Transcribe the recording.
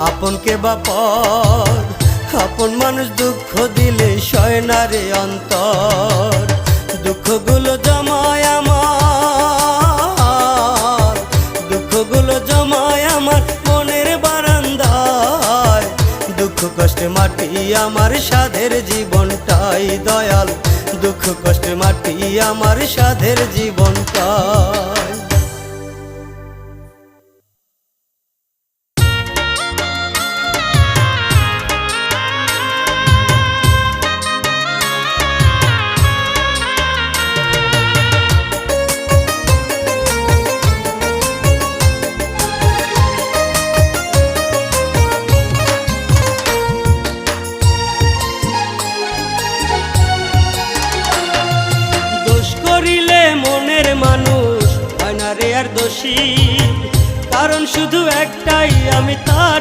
আপনকে বা পর, আপন মানুষ দুঃখ দিলে সয় না রে অন্তর। দুঃখগুলো জমায় আমার, দুঃখগুলো জমায় আমার মনের বারান্দায়। দুঃখ কষ্টে মাটি আমার সাধের জীবনটাই দয়াল, দুঃখ কষ্টে মাটি আমার সাধের জীবনটাই। মানুষ হয় না রে আর দোষী, কারণ শুধু একটাই, আমি